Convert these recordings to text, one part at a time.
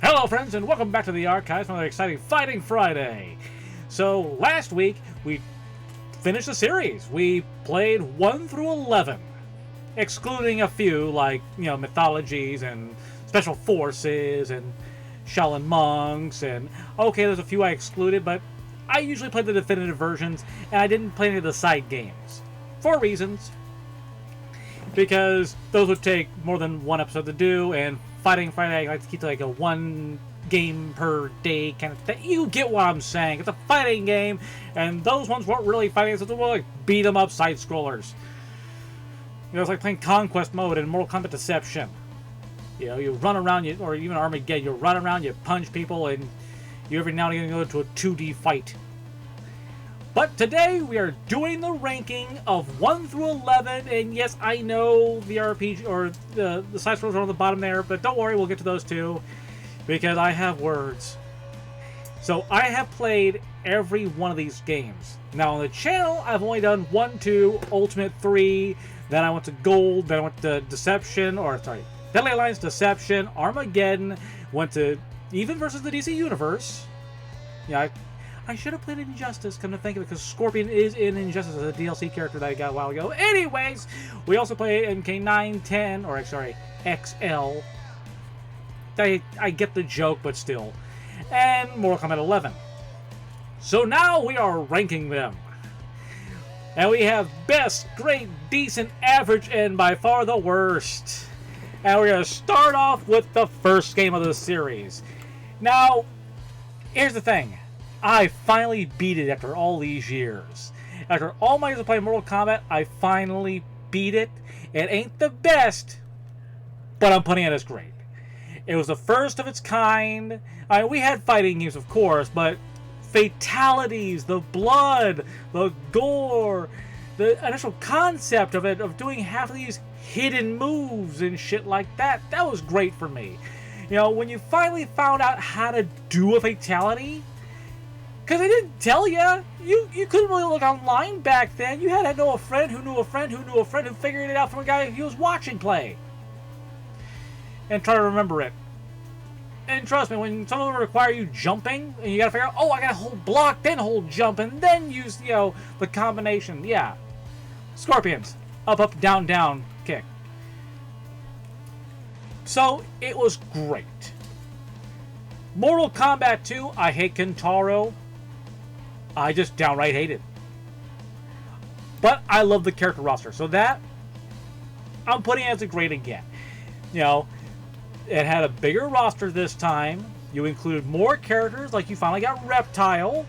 Hello friends and welcome back to the archives for another exciting Fighting Friday. So last week we finished the series. We played 1 through 11, excluding a few like, mythologies and special forces and Shaolin monks, and okay, there's a few I excluded, but I usually play the definitive versions and I didn't play any of the side games for reasons. Because those would take more than one episode to do, and Fighting Friday, I like to keep like a one game per day kind of thing. You get what I'm saying. It's a fighting game, and those ones weren't really fighting. It's more like beat 'em up side scrollers. It's like playing Conquest mode in Mortal Kombat Deception. You run around, or even Armageddon. You run around, you punch people, and you every now and again go into a 2D fight. But today we are doing the ranking of 1 through 11, and yes, I know the RPG or the side scrolls are on the bottom there, but don't worry, we'll get to those too, because I have words. So I have played every one of these games. Now on the channel, I've only done 1, 2, Ultimate 3, then I went to Gold, then I went to Deadly Alliance, Deception, Armageddon, went to even versus the DC Universe. Yeah, I should have played Injustice, come to think of it, because Scorpion is in Injustice as a DLC character that I got a while ago. Anyways, we also played MK9, 10, or sorry, XL. I get the joke, but still. And Mortal Kombat 11. So now we are ranking them. And we have best, great, decent, average, and by far the worst. And we're going to start off with the first game of the series. Now, here's the thing. I finally beat it after all these years. After all my years of playing Mortal Kombat, I finally beat it. It ain't the best, but I'm putting it as great. It was the first of its kind. I mean, we had fighting games, of course, but fatalities, the blood, the gore, the initial concept of it, of doing half of these hidden moves and shit like that, that was great for me. When you finally found out how to do a fatality, because I didn't tell you. You couldn't really look online back then. You had to know a friend who knew a friend who knew a friend who figured it out from a guy he was watching play. And try to remember it. And trust me, when some of them require you jumping, and you gotta figure out, I gotta hold block, then hold jump, and then use, the combination. Yeah. Scorpions. Up, up, down, down, kick. So, it was great. Mortal Kombat 2, I hate Kentaro. I just downright hate it. But I love the character roster. So that, I'm putting it as a great again. It had a bigger roster this time. You included more characters, like you finally got Reptile.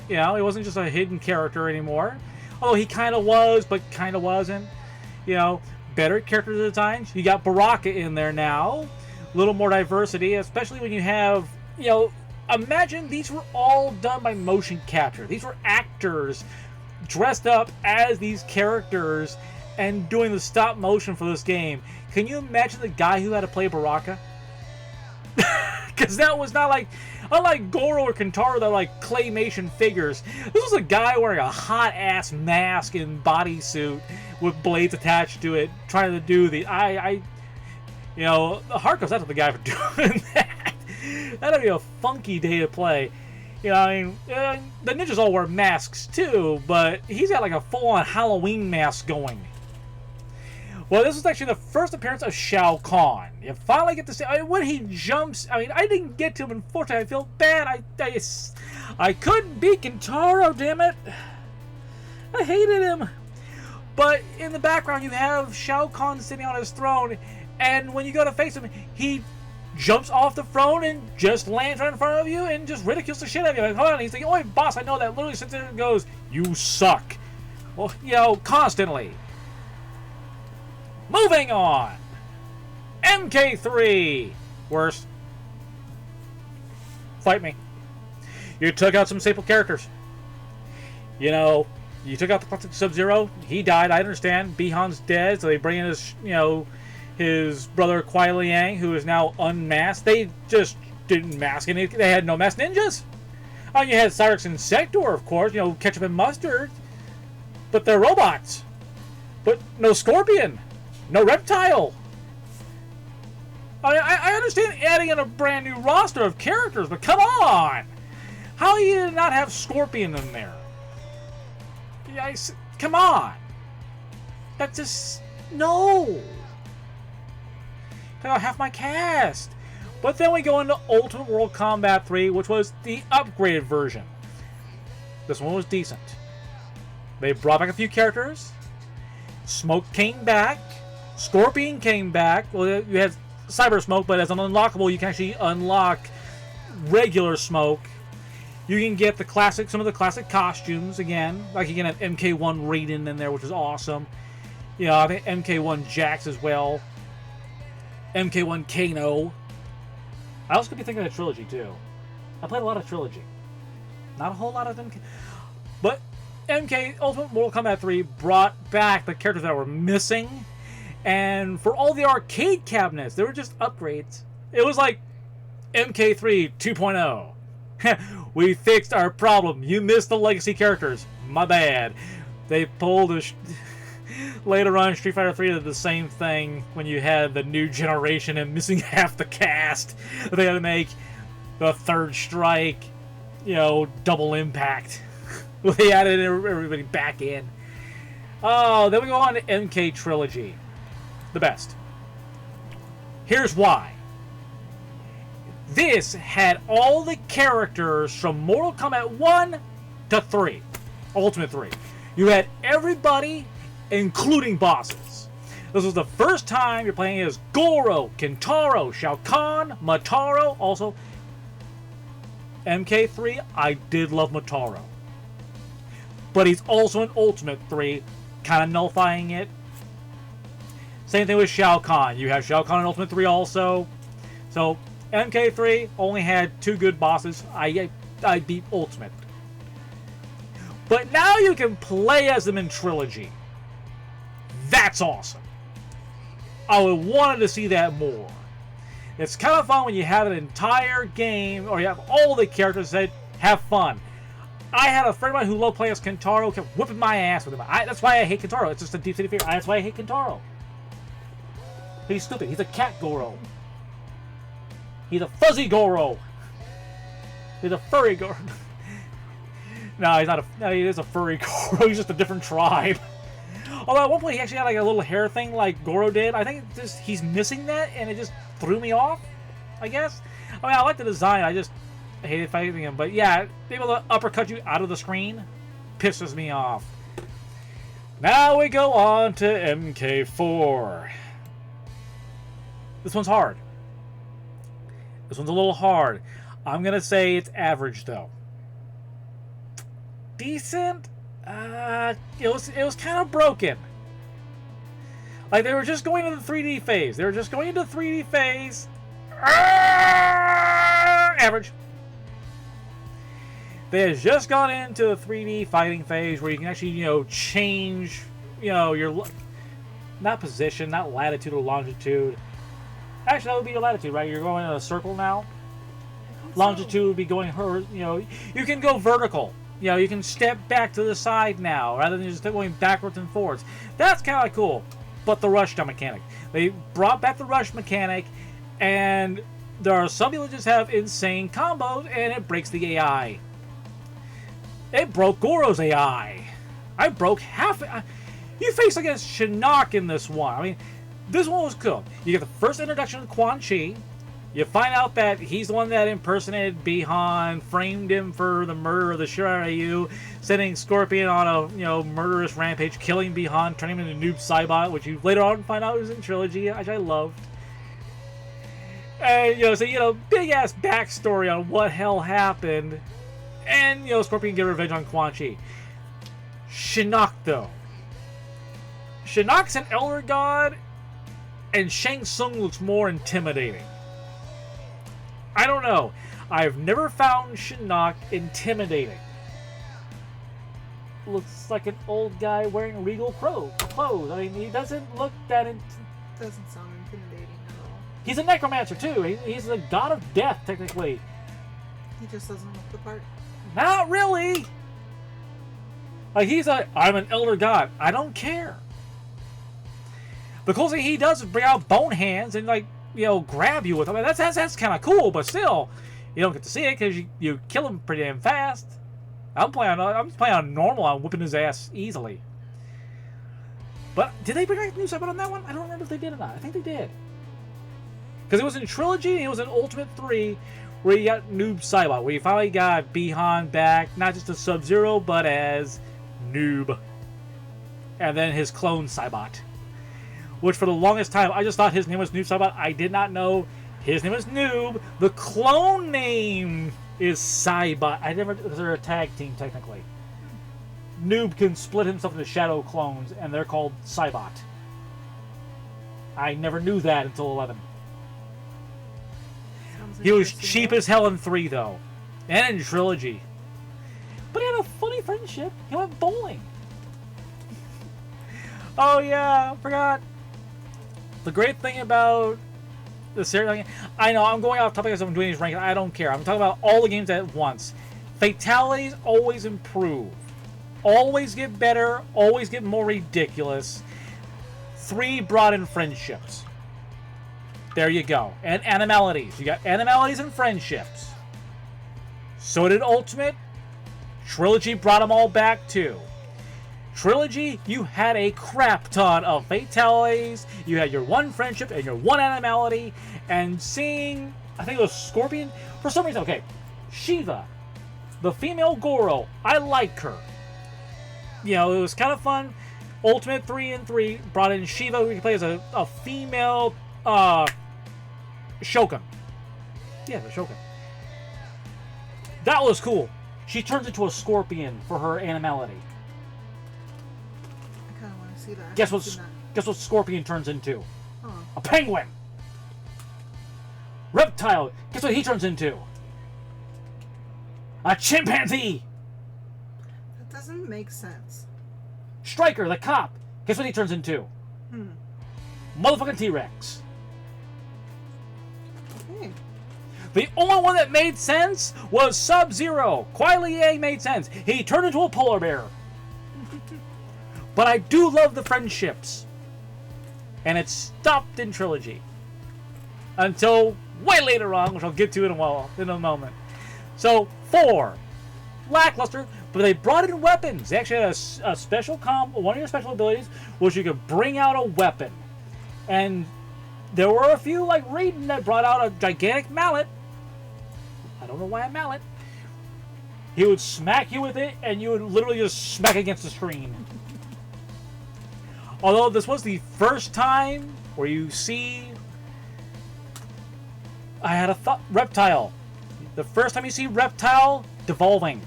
It wasn't just a hidden character anymore. Although he kind of was, but kind of wasn't. Better characters at the time. You got Baraka in there now. A little more diversity, especially when you have, imagine these were all done by motion capture. These were actors dressed up as these characters and doing the stop motion for this game. Can you imagine the guy who had to play Baraka? Because that was not like, unlike Goro or Kentaro, they're like claymation figures. This was a guy wearing a hot-ass mask and bodysuit with blades attached to it, trying to do the, the heart goes out to the guy for doing that. That'd be a funky day to play. The ninjas all wear masks too, but he's got like a full-on Halloween mask going. Well, this was actually the first appearance of Shao Kahn. You finally get to see, when he jumps, I didn't get to him, unfortunately. I feel bad. I couldn't beat Kentaro, damn it. I hated him. But in the background, you have Shao Kahn sitting on his throne, and when you go to face him, he jumps off the throne and just lands right in front of you and just ridicules the shit out of you. Like, hold on, he's like, oh, boss, I know that. Literally sits there and goes, you suck. Well, constantly. Moving on. MK3. Worst. Fight me. You took out some staple characters. You took out the classic Sub-Zero. He died, I understand. Bihan's dead, so they bring in his, his brother Kuai Liang, who is now unmasked. They just didn't mask any. They had no masked ninjas. You had Cyrix and Sector, of course, ketchup and mustard. But they're robots. But no Scorpion. No Reptile. I understand adding in a brand new roster of characters, but come on! How do you not have Scorpion in there? Yeah, come on! That's just... no! I have my cast! But then we go into Ultimate World Kombat 3, which was the upgraded version. This one was decent. They brought back a few characters. Smoke came back. Scorpion came back. Well, you had Cyber Smoke, but as an unlockable, you can actually unlock regular Smoke. You can get the classic, some of the classic costumes again. Like you can have MK1 Raiden in there, which is awesome. You know, I think MK1 Jax as well. MK1 Kano. I also could be thinking of Trilogy too. I played a lot of Trilogy. Not a whole lot of MK. But MK Ultimate Mortal Kombat 3 brought back the characters that were missing. And for all the arcade cabinets, they were just upgrades. It was like MK3 2.0. We fixed our problem. You missed the legacy characters. My bad. They pulled a... Later on, Street Fighter 3 did the same thing when you had the new generation and missing half the cast. They had to make the Third Strike, you know, double impact. They added everybody back in. Oh, then we go on to MK Trilogy. The best. Here's why. This had all the characters from Mortal Kombat 1 to 3. Ultimate 3. You had everybody, including bosses. This was the first time you're playing as Goro, Kintaro, Shao Kahn, Motaro. Also, MK3, I did love Motaro. But he's also in Ultimate 3, kind of nullifying it. Same thing with Shao Kahn. You have Shao Kahn in Ultimate 3 also. So, MK3 only had 2 good bosses. I beat Ultimate. But now you can play as them in Trilogy. That's awesome. I would wanted to see that more. It's kind of fun when you have an entire game, or you have all the characters that have fun. I had a friend of mine who loved playing as Kintaro, kept whipping my ass with him. That's why I hate Kintaro. It's just a deep-seated fear. That's why I hate Kintaro. He's stupid. He's a cat Goro. He's a fuzzy Goro. He's a furry Goro. No, he's not a... No, he is a furry Goro. He's just a different tribe. Although at one point he actually had like a little hair thing like Goro did. I think just he's missing that, and it just threw me off, I guess. I mean, I like the design. I just hated fighting him. But yeah, being able to uppercut you out of the screen pisses me off. Now we go on to MK4. This one's hard. This one's a little hard. I'm going to say it's average, though. Decent? It was kind of broken. Like, they were just going into the 3D phase. They were just going into 3D phase. Average. They had just gone into the 3D fighting phase where you can actually, you know, change, you know, your... Not position, not latitude or longitude. Actually, that would be your latitude, right? You're going in a circle now. Longitude would be going, you know, you can go vertical. You know, you can step back to the side now, rather than just going backwards and forwards. That's kind of cool. But the rush mechanic. They brought back the rush mechanic, and there are some people that just have insane combos, and it breaks the AI. It broke Goro's AI. I broke half... You face against Shinnok in this one. I mean, this one was cool. You get the first introduction of Quan Chi. You find out that he's the one that impersonated Bihan, framed him for the murder of the Shiryu, sending Scorpion on a, you know, murderous rampage, killing Bihan, turning him into Noob Saibot, which you later on find out was in Trilogy, which I loved. And, you know, so, you know, big-ass backstory on what hell happened. And, you know, Scorpion get revenge on Quan Chi. Shinnok, though. Shinnok's an Elder God, and Shang Tsung looks more intimidating. I don't know. I've never found Shinnok intimidating. Looks like an old guy wearing regal clothes. I mean, he doesn't look that... Doesn't sound intimidating at all. He's a necromancer, too. He's a god of death, technically. He just doesn't look the part. Not really! Like, I'm an elder god. I don't care. The closest thing he does is bring out bone hands and, like, grab you with them. I mean, that's kind of cool, but still, you don't get to see it because you kill him pretty damn fast. I'm playing on normal. I'm whipping his ass easily. But did they bring back the new Saibot on that one? I don't remember if they did or not. I think they did. Because it was in Trilogy and it was in Ultimate 3 where you got Noob Saibot, where you finally got Bihan back, not just as Sub-Zero, but as Noob. And then his clone Saibot. Which for the longest time, I just thought his name was Noob Saibot. I did not know his name was Noob. The clone name is Saibot. I never, because they're a tag team technically. Noob can split himself into shadow clones, and they're called Saibot. I never knew that until 11. He was cheap as hell in 3, though. And in Trilogy. But he had a funny friendship. He went bowling. Oh, yeah. I forgot. The great thing about the series... I know, I'm going off topic as I'm doing these rankings. I don't care. I'm talking about all the games at once. Fatalities always improve. Always get better. Always get more ridiculous. 3 brought in friendships. There you go. And animalities. You got animalities and friendships. So did Ultimate. Trilogy brought them all back too. Trilogy, you had a crap ton of fatalities. You had your one friendship and your one animality. And seeing, I think it was Scorpion. For some reason, okay. Shiva, the female Goro, I like her. It was kind of fun. Ultimate 3 and 3 brought in Shiva, who can play as a female Shogun. Yeah, the Shogun. That was cool. She turns into a scorpion for her animality. I kind of want to see that. Guess what Scorpion turns into? Huh. A penguin. Reptile. Guess what he turns into? A chimpanzee. That doesn't make sense. Striker, the cop. Guess what he turns into? Motherfucking T-Rex. Okay. The only one that made sense was Sub-Zero. Kuai Liang made sense. He turned into a polar bear. But I do love the friendships. And it stopped in Trilogy. Until way later on, which I'll get to in a moment. So, 4. Lackluster, but they brought in weapons. They actually had a special one of your special abilities was you could bring out a weapon. And there were a few, like Raiden, that brought out a gigantic mallet. I don't know why a mallet. He would smack you with it, and you would literally just smack against the screen. Although this was the first time where you see... I had a thought. Reptile. The first time you see Reptile devolving.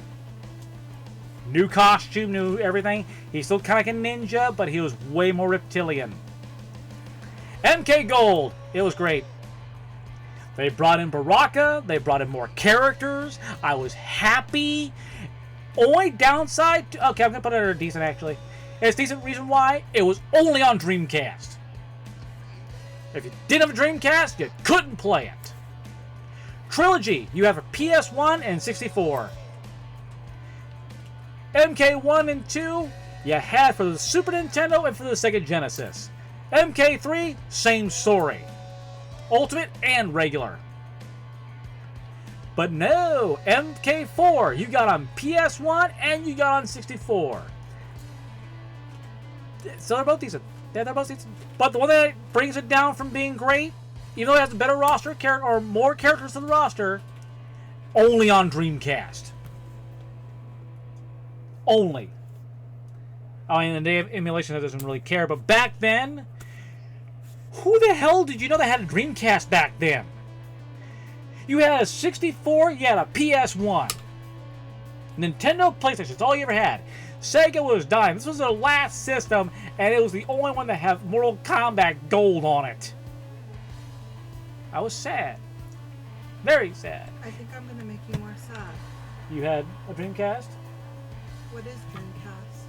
New costume, new everything. He's still kind of like a ninja, but he was way more reptilian. MK Gold. It was great. They brought in Baraka. They brought in more characters. I was happy. Only downside... Okay, I'm going to put it at a decent, actually. It's decent reason why. It was only on Dreamcast. If you didn't have a Dreamcast, you couldn't play it. Trilogy. You have a PS1 and 64. MK1 and 2, you had for the Super Nintendo and for the Sega Genesis. MK3, same story. Ultimate and regular. But no, MK4, you got on PS1 and you got on 64. So they're both decent. Yeah, they're both decent. But the one that brings it down from being great, even though it has a better roster or more characters than the roster, only on Dreamcast. Only. I mean, they have emulation that doesn't really care, but back then, who the hell did you know that had a Dreamcast back then? You had a 64, you had a PS1. Nintendo, PlayStation, that's all you ever had. Sega was dying. This was their last system, and it was the only one that had Mortal Kombat Gold on it. I was sad. Very sad. I think I'm going to make you more sad. You had a Dreamcast? What is Dreamcast?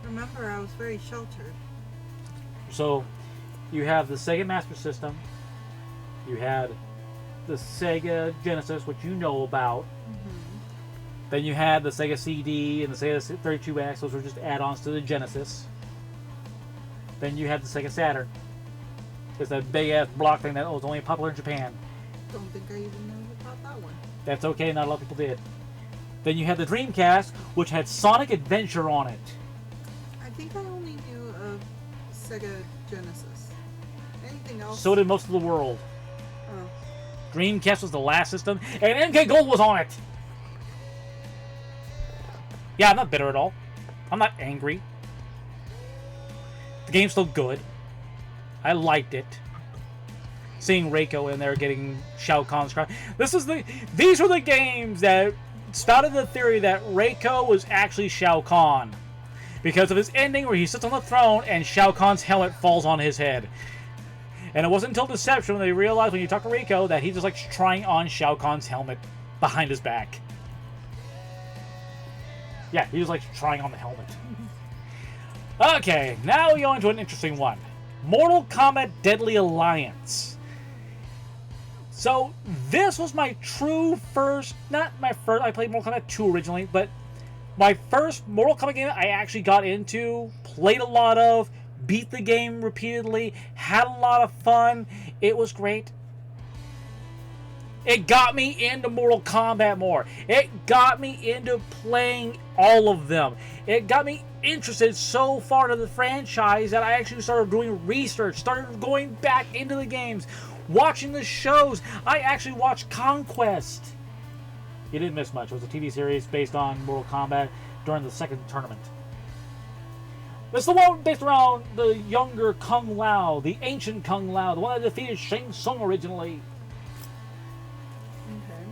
Remember, I was very sheltered. So, you have the Sega Master System. You had the Sega Genesis, which you know about. Then you had the Sega CD and the Sega 32X. Those were just add-ons to the Genesis. Then you had the Sega Saturn. It's that big-ass block thing that was only popular in Japan. Don't think I even know about that one. That's okay, not a lot of people did. Then you had the Dreamcast, which had Sonic Adventure on it. I think I only knew of Sega Genesis. Anything else? So did most of the world. Oh. Dreamcast was the last system, and MK Gold was on it! Yeah, I'm not bitter at all. I'm not angry. The game's still good. I liked it. Seeing Reiko in there getting Shao Kahn's cry. These were the games that spouted the theory that Reiko was actually Shao Kahn. Because of his ending where he sits on the throne and Shao Kahn's helmet falls on his head. And it wasn't until Deception when they realized when you talk to Reiko that he's just like trying on Shao Kahn's helmet behind his back. Yeah, he was like trying on the helmet. Okay, now we go into an interesting one. Mortal Kombat Deadly Alliance. So, this was my true first, not my first, I played Mortal Kombat 2 originally, but my first Mortal Kombat game I actually got into, played a lot of, beat the game repeatedly, had a lot of fun. It was great. It got me into Mortal Kombat more. It got me into playing all of them. It got me interested so far to the franchise that I actually started doing research, started going back into the games, watching the shows. I actually watched Conquest. You didn't miss much. It was a TV series based on Mortal Kombat during the second tournament. It's the one based around the younger Kung Lao, the ancient Kung Lao, the one that defeated Shang Tsung originally. Okay.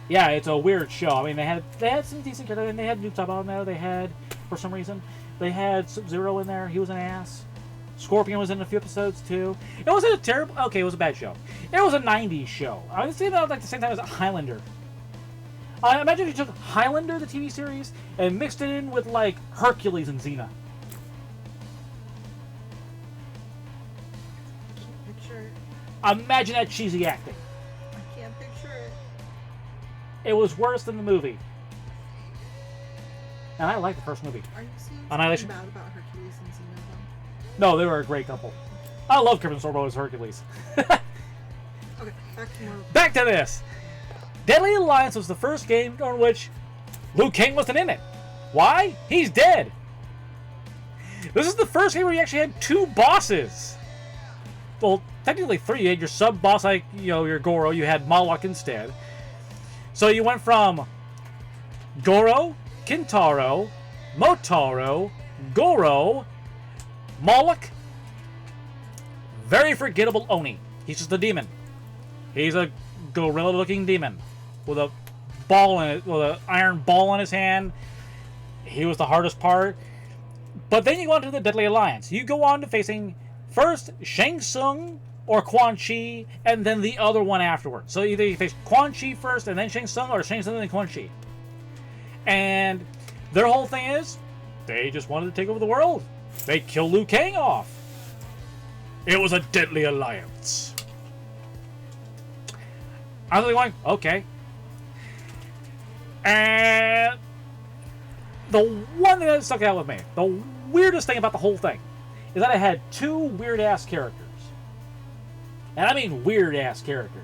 Yeah, it's a weird show. I mean, they had some decent characters, and they had Noob Saibot on there. They had, for some reason, they had Sub-Zero in there. He was an ass. Scorpion was in a few episodes too. It wasn't a terrible. Okay, it was a bad show. It was a '90s show. I would say that like the same time as Highlander. I imagine if you took Highlander, the TV series, and mixed it in with like Hercules and Xena. Can't picture it. Imagine that cheesy acting. I can't picture it. It was worse than the movie. And I liked the first movie. Are you saying Annihilation. something bad about Hercules and Xena though? No, they were a great couple. I love Kevin Sorbo as Hercules. Okay, back to Mortal Kombat. Back to this. Deadly Alliance was the first game on which Liu Kang wasn't in it. Why? He's dead. This is the first game where you actually had two bosses. Well, technically three. You had your sub-boss, like, your Goro. You had Moloch instead. So you went from Goro, Kintaro, Motaro, Goro, Moloch, very forgettable Oni. He's just a demon. He's a gorilla-looking demon with a ball in it, with an iron ball in his hand. He was the hardest part. But then you go on to the Deadly Alliance. You go on to facing first Shang Tsung or Quan Chi, and then the other one afterwards. So either you face Quan Chi first and then Shang Tsung, or Shang Tsung and then Quan Chi. And their whole thing is, they just wanted to take over the world. They killed Liu Kang off. It was a Deadly Alliance. I was going, okay. And the one thing that stuck out with me, the weirdest thing about the whole thing, is that it had two weird-ass characters. And I mean weird-ass characters.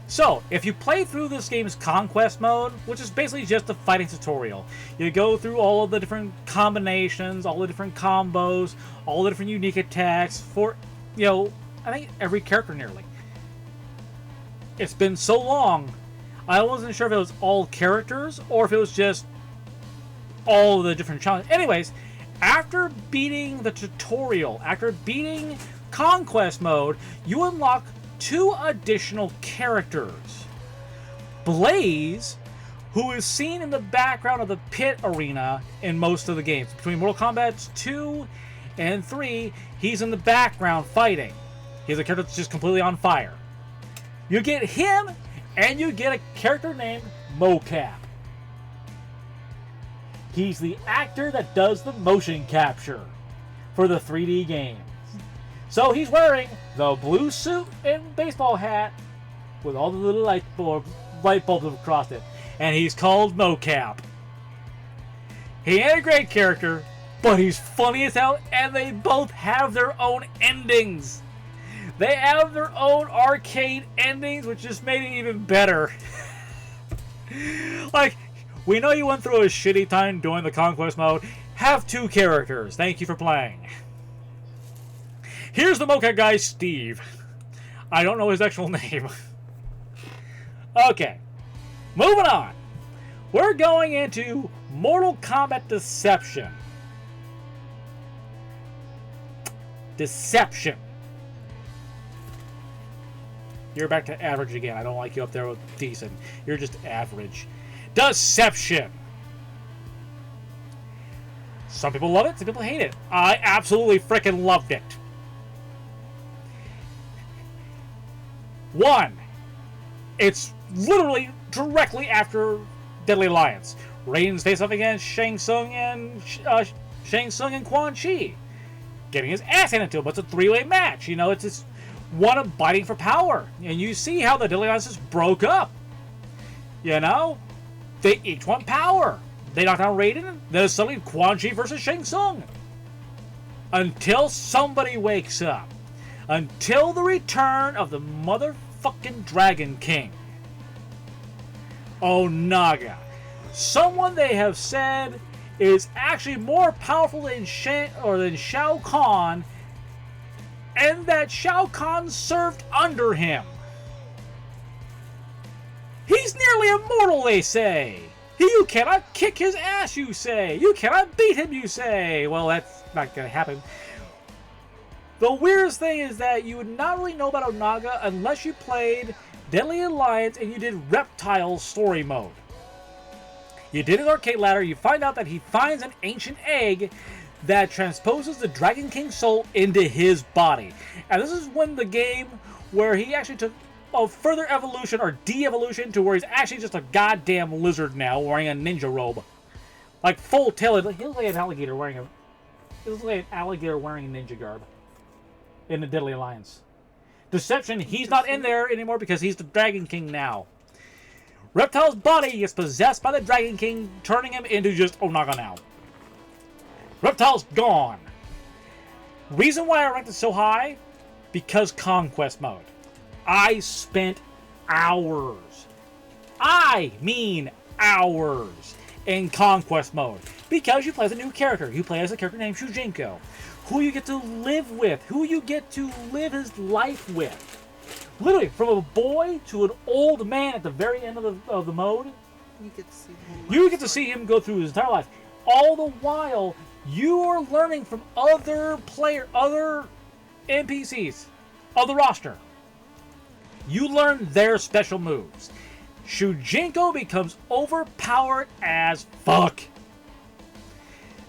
So, if you play through this game's Conquest mode, which is basically just a fighting tutorial, you go through all of the different combinations, all the different combos, all the different unique attacks for, I think every character nearly. It's been so long, I wasn't sure if it was all characters or if it was just all the different challenges. Anyways, after beating the tutorial, after beating Conquest mode, you unlock two additional characters. Blaze, who is seen in the background of the pit arena in most of the games. Between Mortal Kombat 2 and 3, he's in the background fighting. He's a character that's just completely on fire. You get him, and you get a character named Mocap. He's the actor that does the motion capture for the 3D games. So he's wearing the blue suit and baseball hat with all the little light bulbs across it. And he's called Mocap. He ain't a great character, but he's funny as hell, and they both have their own endings. They have their own arcade endings, which just made it even better. Like, we know you went through a shitty time doing the Conquest mode. Have 2 characters. Thank you for playing. Here's the mocap guy, Steve. I don't know his actual name. Okay. Moving on. We're going into Mortal Kombat Deception. Deception. You're back to average again. I don't like you up there with decent. You're just average. Deception. Some people love it, some people hate it. I absolutely freaking loved it. 1. It's literally directly after Deadly Alliance. Raiden's face off against Shang Tsung and Quan Chi, getting his ass handed to him. But it's a 3-way match. You know, it's just one of biting for power, and you see how the Deadly Alliances broke up. You know, they each want power. They knocked down Raiden. Then it's suddenly Quan Chi versus Shang Tsung. Until somebody wakes up. Until the return of the motherfucking Dragon King. Onaga. Someone they have said is actually more powerful than Shao Kahn, and that Shao Kahn served under him. He's nearly immortal, they say. You cannot kick his ass, you say. You cannot beat him, you say. Well, that's not going to happen. The weirdest thing is that you would not really know about Onaga unless you played Deadly Alliance and you did Reptile's story mode. You did his arcade ladder, you find out that he finds an ancient egg that transposes the Dragon King's soul into his body. And this is when the game where he actually took a further evolution or de-evolution to where he's actually just a goddamn lizard now wearing a ninja robe. Like full tail. He looks like an alligator wearing a ninja garb in the Deadly Alliance. Deception, he's not in there anymore because he's the Dragon King now. Reptile's body is possessed by the Dragon King, turning him into just Onaga now. Reptile's gone. Reason why I ranked it so high? Because Conquest mode. I spent hours. I mean hours in Conquest mode. Because you play as a new character. You play as a character named Shujinko. Who you get to live with. Who you get to live his life with. Literally, from a boy to an old man at the very end of the mode. You get to see him go through his entire life. All the while, you are learning from other NPCs of the roster. You learn their special moves. Shujinko becomes overpowered as fuck.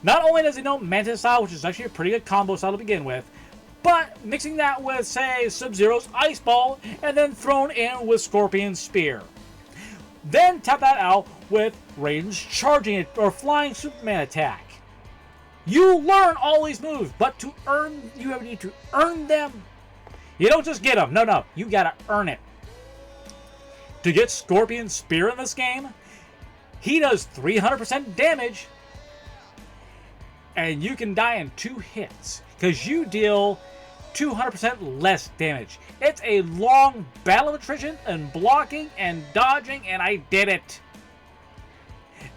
Not only does he know Mantis style, which is actually a pretty good combo style to begin with, but mixing that with, say, Sub-Zero's Ice Ball, and then thrown in with Scorpion's Spear. Then tap that out with Raiden's Charging it or Flying Superman attack. You learn all these moves, but to earn, you need to earn them. You don't just get them. No. You gotta earn it. To get Scorpion's Spear in this game, he does 300% damage, and you can die in 2 hits, because you deal 200% less damage. It's a long battle of attrition and blocking and dodging, and I did it.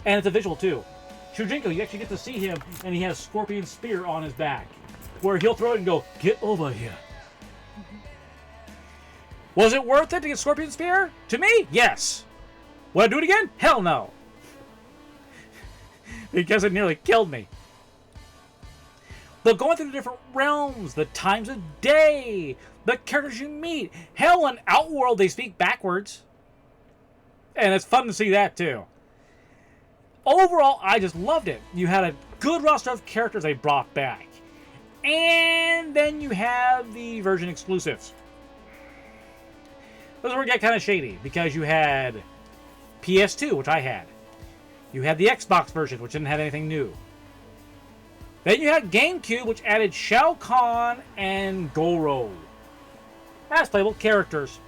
And it's a visual too. Shujinko, you actually get to see him, and he has Scorpion's Spear on his back, where he'll throw it and go, "Get over here." Was it worth it to get Scorpion's Spear? To me, yes. Would I do it again? Hell no. Because it nearly killed me. But going through the different realms, the times of day, the characters you meet. Hell, in Outworld, they speak backwards. And it's fun to see that, too. Overall, I just loved it. You had a good roster of characters they brought back. And then you have the version exclusives. This is where it got kind of shady, because you had PS2, which I had. You had the Xbox version, which didn't have anything new. Then you had GameCube, which added Shao Kahn and Goro as playable characters.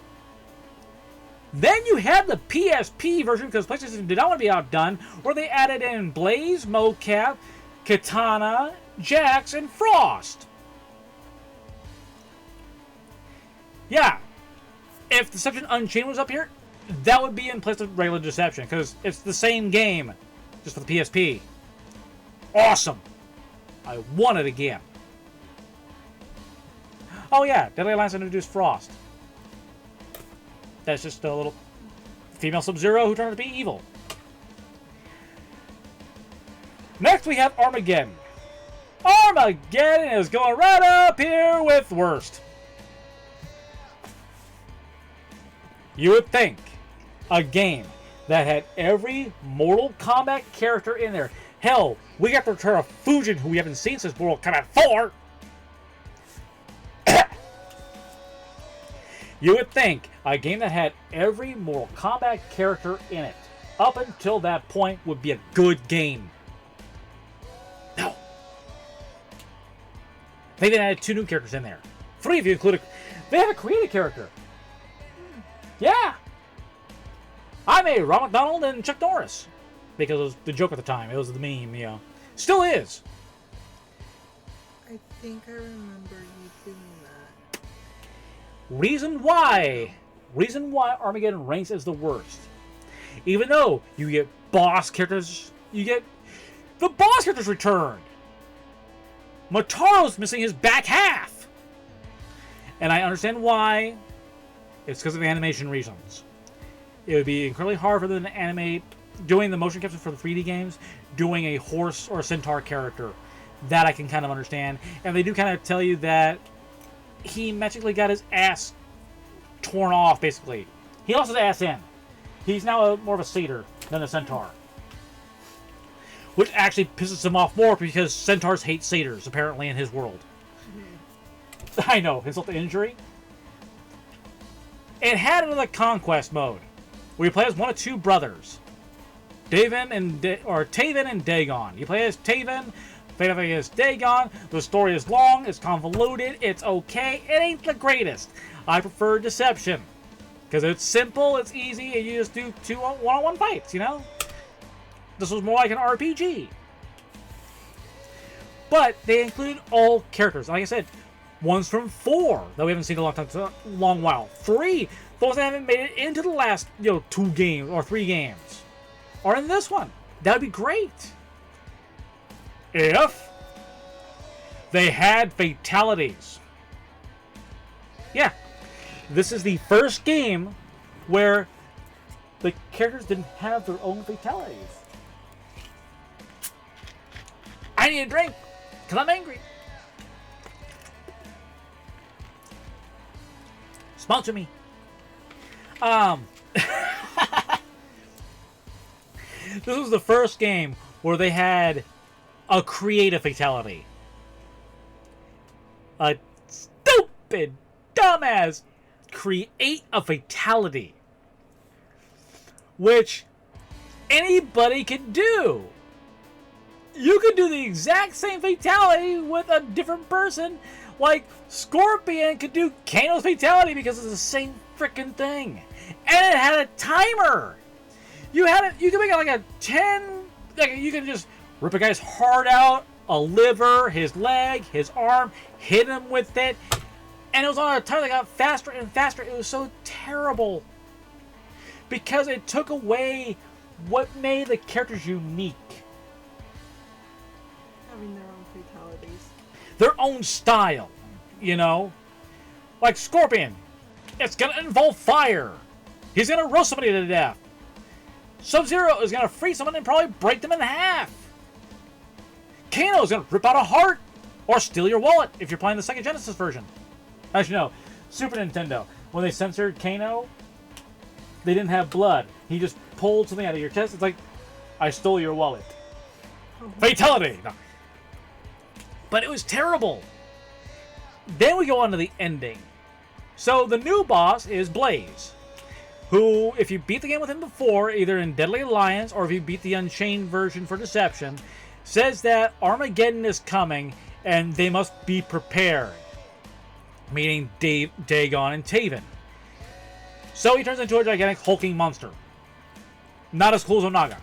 Then you had the PSP version, because PlayStation did not want to be outdone, where they added in Blaze, Mocap, Katana, Jax, and Frost. Yeah, if Deception Unchained was up here, that would be in place of regular Deception, because it's the same game, just for the PSP. Awesome! I want it again. Oh yeah, Deadly Alliance introduced Frost. That's just a little female Sub-Zero who turned out to be evil. Next we have Armageddon. Armageddon is going right up here with worst. You would think a game that had every Mortal Kombat character in there. Hell, we got the return of Fujin, who we haven't seen since Mortal Kombat 4. You would think a game that had every Mortal Kombat character in it, up until that point, would be a good game. No. They even added 2 new characters in there. 3 if you include they have a creative character. Yeah. I made Ron McDonald and Chuck Norris. Because it was the joke at the time. It was the meme, you know. Still is. I think I remember you doing that. Reason why Armageddon ranks as the worst. Even though you get boss characters, you get the boss characters returned. Motaro's missing his back half. And I understand why. It's because of the animation reasons. It would be incredibly hard for them to animate, doing the motion capture for the 3D games, doing a horse or a centaur character. That I can kind of understand. And they do kind of tell you that he magically got his ass torn off, basically. He lost his ass in. He's now more of a satyr than a centaur. Which actually pisses him off more because centaurs hate satyrs, apparently, in his world. I know, insult to injury. It had another conquest mode, where you play as one of 2 brothers. Taven and Dagon. You play as Taven, fight against Dagon. The story is long, it's convoluted, it's okay. It ain't the greatest. I prefer Deception. Because it's simple, it's easy, and you just do 2 one-on-one fights, you know? This was more like an RPG. But they included all characters. Like I said, one's from 4 that we haven't seen in a long while. 3, those that haven't made it into the last 2 games or 3 games are in this one. That would be great. If they had fatalities. Yeah. This is the first game where the characters didn't have their own fatalities. I need a drink because I'm angry. Sponsor me. This was the first game where they had a creative fatality. A stupid, dumbass create a fatality. Which anybody could do. You could do the exact same fatality with a different person. Like, Scorpion could do Kano's fatality because it's the same freaking thing. And it had a timer. You could make it like a 10... Like, you can just rip a guy's heart out, a liver, his leg, his arm, hit him with it. And it was on a timer that got faster and faster. It was so terrible. Because it took away what made the characters unique. Having their own fatalities. Their own style, you know? Like Scorpion. It's gonna involve fire. He's gonna roast somebody to death. Sub-Zero is gonna freeze someone and probably break them in half. Kano is gonna rip out a heart or steal your wallet if you're playing the Sega Genesis version. Actually, no. Super Nintendo. When they censored Kano, they didn't have blood. He just pulled something out of your chest. It's like, I stole your wallet. Fatality! No. But it was terrible. Then we go on to the ending. So the new boss is Blaze, who, if you beat the game with him before, either in Deadly Alliance or if you beat the Unchained version for Deception, says that Armageddon is coming and they must be prepared. Meaning Dagon and Taven. So he turns into a gigantic hulking monster. Not as cool as Onaga.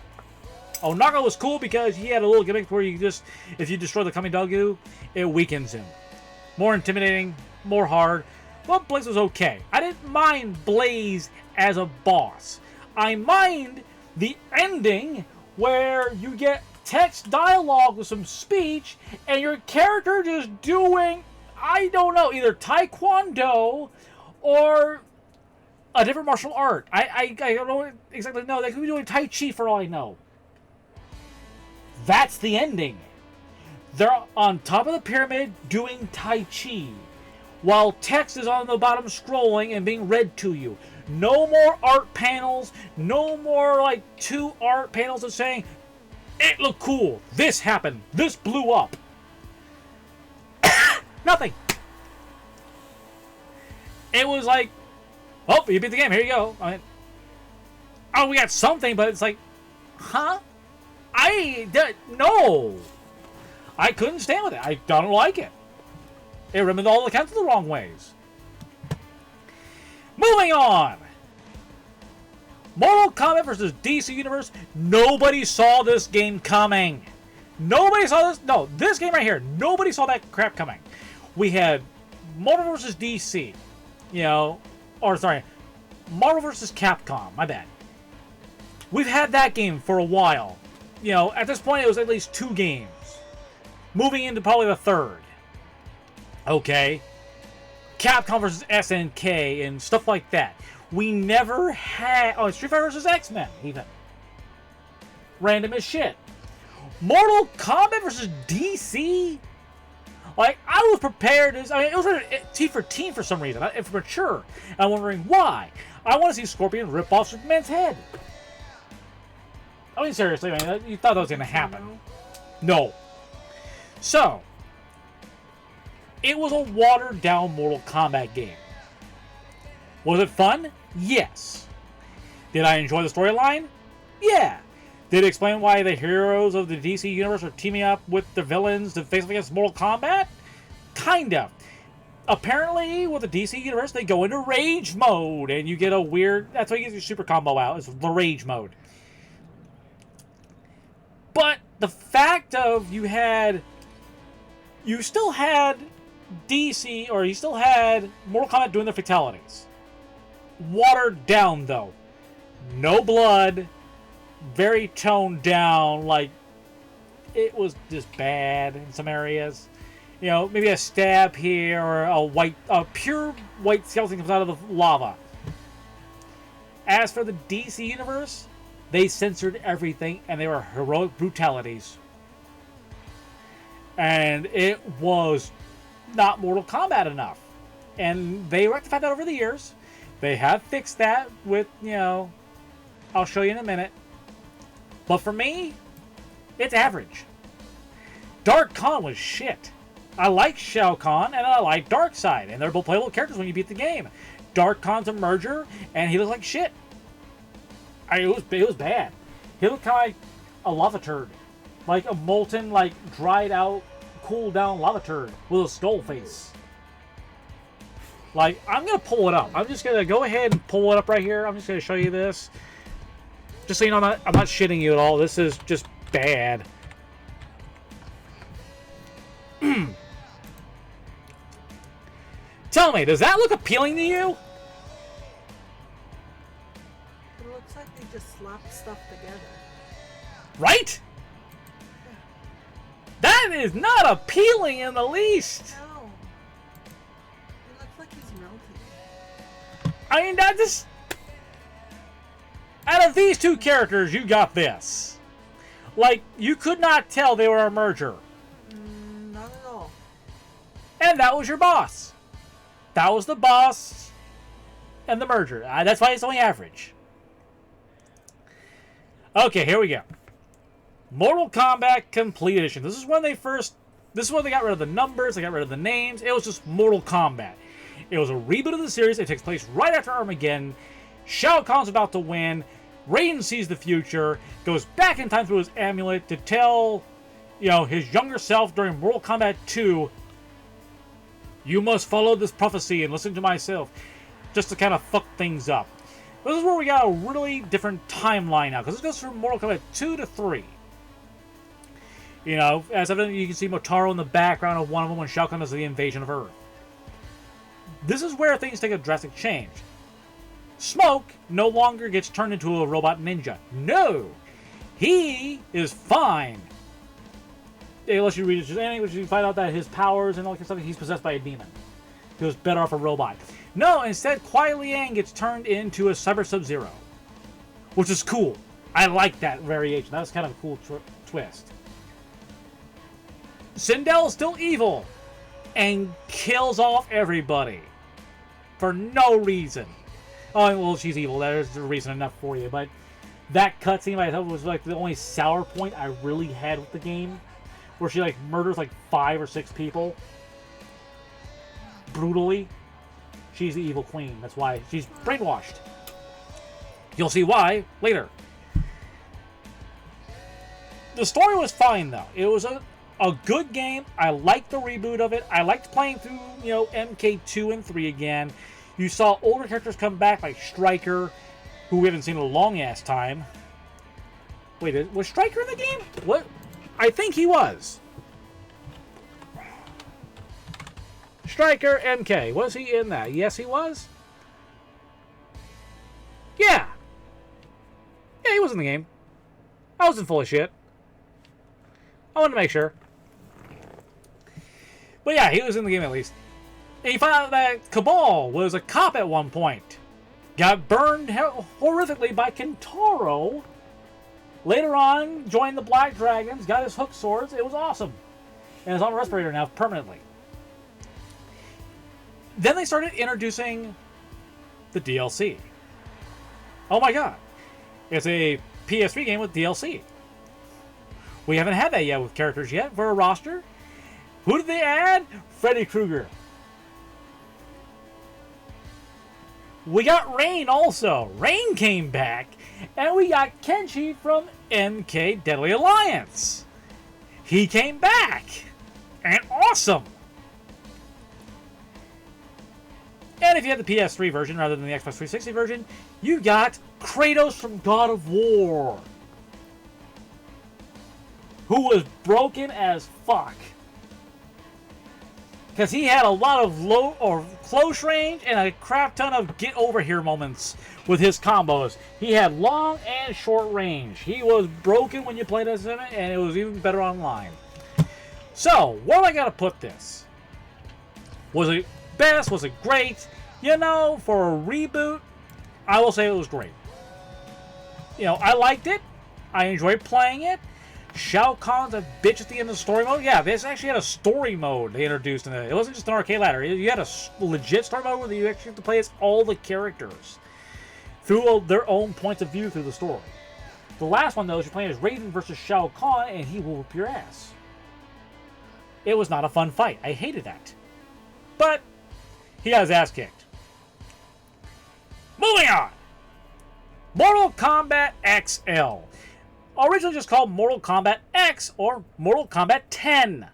Onaga was cool because he had a little gimmick where you just, if you destroy the Kamidogu, it weakens him. More intimidating, more hard. But Blaze was okay. I didn't mind Blaze as a boss. I mind the ending where you get text dialogue with some speech and your character just doing, I don't know, either Taekwondo or a different martial art. I don't exactly know. They could be doing Tai Chi for all I know. That's the ending. They're on top of the pyramid doing Tai Chi, while text is on the bottom scrolling and being read to you. No more art panels. No more like 2 art panels of saying, it looked cool. This happened. This blew up. Nothing. It was like, oh, you beat the game. Here you go. I mean, oh, we got something, but it's like, huh? No. I couldn't stand with it. I don't like it. It remembered all the accounts the wrong ways. Moving on. Mortal Kombat versus DC Universe. Nobody saw this game coming. Nobody saw this. No, this game right here. Nobody saw that crap coming. We had Marvel versus DC. You know, or sorry, Marvel versus Capcom. My bad. We've had that game for a while. You know, at this point, it was at least 2 games. Moving into probably the 3rd. Okay. Capcom versus SNK and stuff like that. We never had... Oh, Street Fighter versus X-Men, even. Random as shit. Mortal Kombat versus DC? Like, I was prepared as... I mean, it was a T for teen for some reason. It's mature. I'm wondering why. I want to see Scorpion rip off Superman's head. I mean, seriously, I mean, you thought that was going to happen. No. So, it was a watered-down Mortal Kombat game. Was it fun? Yes. Did I enjoy the storyline? Yeah. Did it explain why the heroes of the DC universe are teaming up with the villains to face against Mortal Kombat? Kind of. Apparently, with the DC universe, they go into rage mode, and you get a weird... That's why you get your super combo out. It's the rage mode. But the fact of you still had DC, or you still had Mortal Kombat doing their fatalities. Watered down, though. No blood. Very toned down. Like, it was just bad in some areas. You know, maybe a stab here, or a pure white skeleton comes out of the lava. As for the DC universe, they censored everything, and they were heroic brutalities. And it was not Mortal Kombat enough. And they rectified that over the years. They have fixed that with, you know, I'll show you in a minute. But for me, it's average. Dark Khan was shit. I like Shao Kahn, and I like Darkseid, and they're both playable characters when you beat the game. Dark Khan's a merger, and he looked like shit. It was bad. He looked kind of like a lava turd. Like a molten, like, dried out, cooled down lava turd with a skull face. Like, I'm going to pull it up. I'm just going to go ahead and pull it up right here. I'm just going to show you this. Just so you know, I'm not shitting you at all. This is just bad. Tell me, does that look appealing to you? It looks like they just slapped stuff together. Right? That is not appealing in the least. No. It looks like he's melting. I mean, that just... Out of these 2 characters, you got this. Like, you could not tell they were a merger. Not at all. And that was your boss. That was the boss and the merger. That's why it's only average. Okay, here we go. Mortal Kombat Complete Edition. This is when they got rid of the numbers, they got rid of the names. It was just Mortal Kombat. It was a reboot of the series. It takes place right after Armageddon. Shao Kahn's about to win. Raiden sees the future, goes back in time through his amulet to tell, you know, his younger self during Mortal Kombat 2, you must follow this prophecy and listen to myself, just to kind of fuck things up. This is where we got a really different timeline now, because this goes from Mortal Kombat 2 to 3. You know, as evident, you can see Motaro in the background of one of them when Shao Kahn does the invasion of Earth. This is where things take a drastic change. Smoke no longer gets turned into a robot ninja. No! He is fine. Unless you read his anyway, you find out that his powers and all that stuff, he's possessed by a demon. He was better off a robot. No, instead, Kuai Liang gets turned into a Cyber Sub-Zero. Which is cool. I like that variation. That was kind of a cool twist. Sindel is still evil. And kills off everybody. For no reason. Oh, well, she's evil. There's reason enough for you. But that cutscene I thought was like the only sour point I really had with the game. Where she like murders like 5 or 6 people. Brutally. She's the evil queen. That's why she's brainwashed. You'll see why later. The story was fine though. It was a good game. I liked the reboot of it. I liked playing through, MK2 and 3 again. You saw older characters come back like Stryker, who we haven't seen in a long ass time. Wait, was Stryker in the game? What? I think he was. Stryker MK. Was he in that? Yes, he was. Yeah. Yeah, he was in the game. I wasn't full of shit. I wanted to make sure. But yeah, he was in the game at least. And you find out that Cabal was a cop at one point. Got burned horrifically by Kentaro. Later on, joined the Black Dragons, got his hook swords. It was awesome. And is on a respirator now permanently. Then they started introducing the DLC. Oh my god. It's a PS3 game with DLC. We haven't had that yet with characters yet for a roster. Who did they add? Freddy Krueger. We got Rain also. Rain came back. And we got Kenshi from MK Deadly Alliance. He came back. And awesome. And if you had the PS3 version rather than the Xbox 360 version, you got Kratos from God of War. Who was broken as fuck. Because he had a lot of low or close range and a crap ton of get over here moments with his combos. He had long and short range. He was broken when you played as him, and it was even better online. So, where do I gotta put this? Was it best? Was it great? You know, for a reboot, I will say it was great. You know, I liked it. I enjoyed playing it. Shao Kahn's a bitch at the end of the story mode. Yeah, this actually had a story mode they introduced in it. It wasn't just an arcade ladder. You had a legit story mode where you actually have to play as all the characters through their own points of view through the story. The last one, though, is you're playing as Raiden versus Shao Kahn, and he will whoop your ass. It was not a fun fight. I hated that. But he got his ass kicked. Moving on. Mortal Kombat XL. Originally just called Mortal Kombat X or Mortal Kombat 10.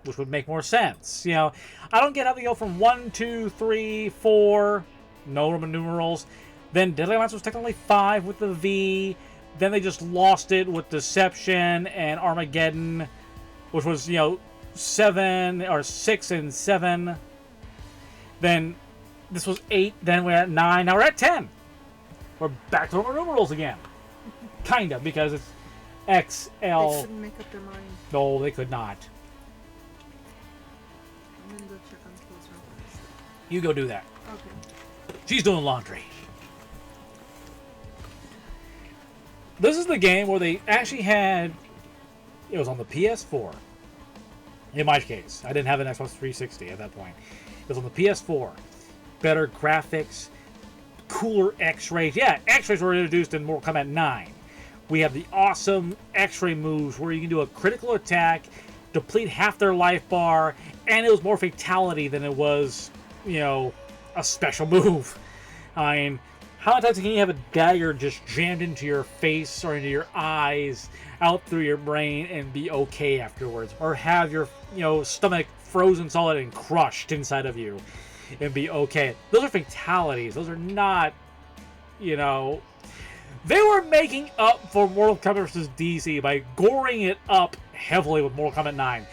Which would make more sense. You know, I don't get how they go from 1, 2, 3, 4, no Roman numerals. Then Deadly Alliance was technically 5 with the V. Then they just lost it with Deception and Armageddon, which was, 7 or 6 and 7. Then this was 8. Then we're at 9. Now we're at 10. We're back to Roman numerals again. Kind of, because it's XL. They couldn't make up their mind. No, they could not. I'm gonna go check on clothes real fast. You go do that. Okay. She's doing laundry. This is the game where they actually had... It was on the PS4. In my case. I didn't have an Xbox 360 at that point. It was on the PS4. Better graphics. Cooler X-rays. Yeah, X-rays were introduced in Mortal Kombat 9. We have the awesome X-ray moves where you can do a critical attack, deplete half their life bar, and it was more fatality than it was, a special move. I mean, how many times can you have a dagger just jammed into your face or into your eyes, out through your brain, and be okay afterwards? Or have your, stomach frozen solid and crushed inside of you and be okay? Those are fatalities. Those are not, They were making up for Mortal Kombat vs. DC by goring it up heavily with Mortal Kombat 9.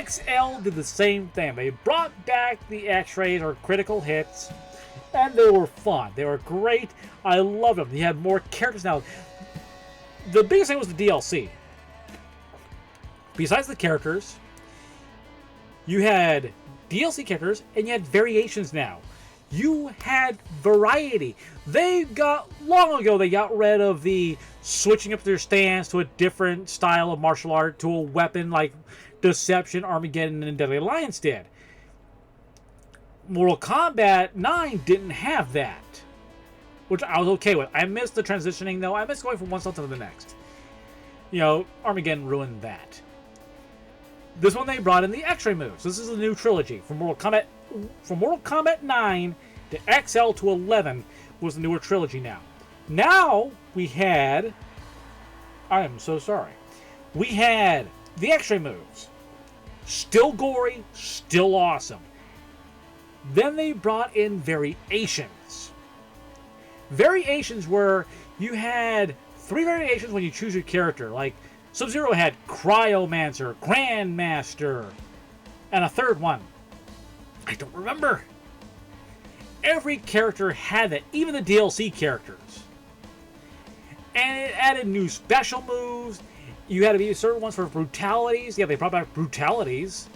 XL did the same thing. They brought back the X-rays or critical hits, and they were fun. They were great. I loved them. You had more characters now. The biggest thing was the DLC. Besides the characters, you had DLC characters, and you had variations now. You had variety. Long ago, they got rid of the switching up their stance to a different style of martial art, to a weapon like Deception, Armageddon, and Deadly Alliance did. Mortal Kombat 9 didn't have that, which I was okay with. I missed the transitioning, though. I missed going from one style to the next. You know, Armageddon ruined that. This one, they brought in the X-ray moves. This is a new trilogy. From Mortal Kombat 9 to XL to 11 was the newer trilogy now. Now, we had... I am so sorry. We had the X-ray moves. Still gory, still awesome. Then they brought in variations. Variations where you had 3 variations when you choose your character. Like, Sub-Zero had Cryomancer, Grandmaster, and a third one. I don't remember. Every character had that, even the DLC characters. And it added new special moves. You had to be certain ones for brutalities. Yeah, they brought back brutalities.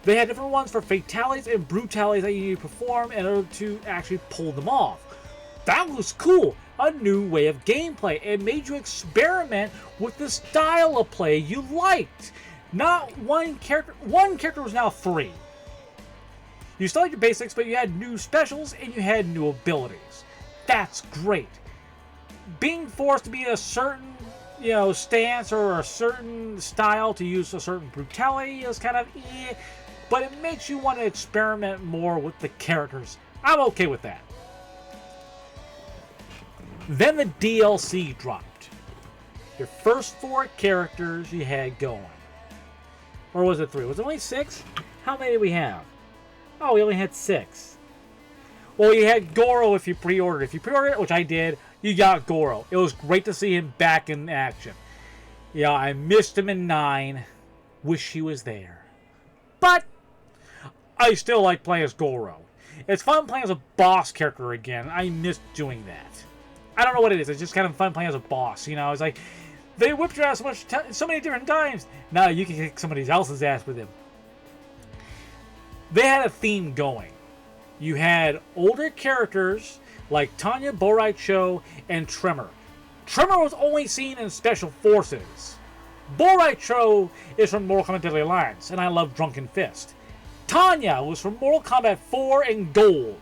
They had different ones for fatalities and brutalities that you need to perform in order to actually pull them off. That was cool. A new way of gameplay. It made you experiment with the style of play you liked. Not one character. One character was now 3. You still had your basics, but you had new specials and you had new abilities. That's great. Being forced to be a certain, stance or a certain style to use a certain brutality is kind of but it makes you want to experiment more with the characters. I'm okay with that. Then the DLC dropped. Your first 4 characters you had going. Or was it 3? Was it only 6? How many did we have? Oh, we only had 6. Well, you had Goro if you pre-ordered. If you pre-ordered it, which I did, you got Goro. It was great to see him back in action. Yeah, I missed him in 9. Wish he was there. But I still like playing as Goro. It's fun playing as a boss character again. I miss doing that. I don't know what it is. It's just kind of fun playing as a boss. It's like, they whipped your ass so many different times. Now you can kick somebody else's ass with him. They had a theme going. You had older characters like Tanya, Borai Cho, and Tremor. Tremor was only seen in Special Forces. Borai Cho is from Mortal Kombat Deadly Alliance, and I love Drunken Fist. Tanya was from Mortal Kombat 4 and Gold.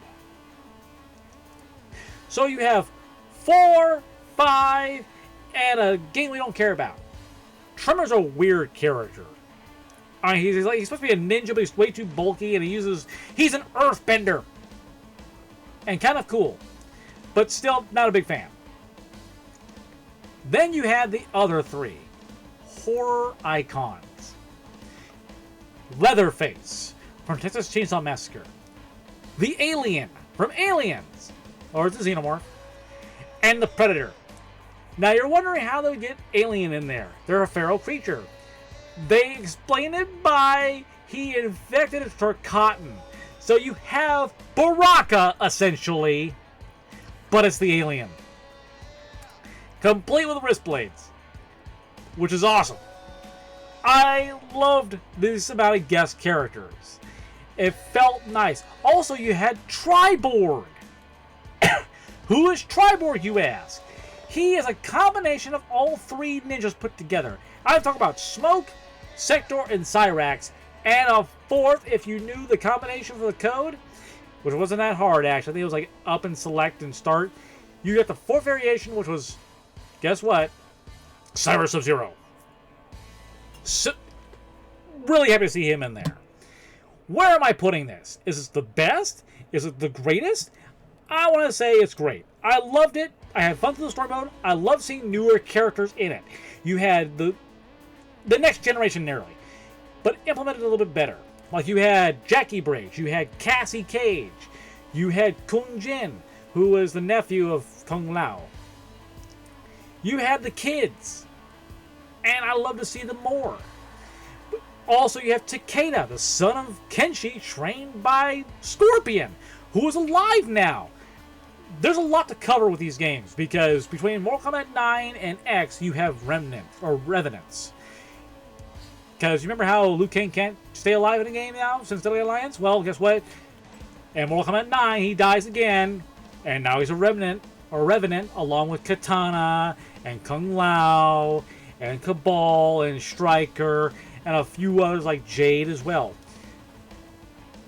So you have 4, 5, and a game we don't care about. Tremor's a weird character. He's supposed to be a ninja, but he's way too bulky, and he's an earthbender. And kind of cool. But still, not a big fan. Then you had the other 3. Horror icons. Leatherface from Texas Chainsaw Massacre. The Alien from Aliens, or the Xenomorph. And the Predator. Now you're wondering how they would get Alien in there. They're a feral creature. They explain it by he infected it for cotton. So you have Baraka, essentially, but it's the Alien. Complete with wrist blades, which is awesome. I loved this amount of guest characters. It felt nice. Also, you had Triborg. Who is Triborg, you ask? He is a combination of all 3 ninjas put together. I'm talking about Smoke, Sector, and Cyrax, and a 4th if you knew the combination for the code, which wasn't that hard, actually. I think it was like up and select and start. You got the 4th variation, which was, guess what? Cyber Sub-Zero. So, really happy to see him in there. Where am I putting this? Is this the best? Is it the greatest? I want to say it's great. I loved it. I had fun through the story mode. I love seeing newer characters in it. You had the next generation nearly, but implemented a little bit better. Like you had Jackie Briggs, you had Cassie Cage, you had Kung Jin, who was the nephew of Kung Lao. You had the kids, and I love to see them more. But also, you have Takeda, the son of Kenshi, trained by Scorpion, who is alive now. There's a lot to cover with these games, because between Mortal Kombat 9 and X, you have Revenants. Because you remember how Liu Kang can't stay alive in a game now since Deadly Alliance? Well, guess what? In Mortal Kombat 9, he dies again, and now he's a Revenant, along with Katana, and Kung Lao, and Cabal, and Stryker, and a few others like Jade as well.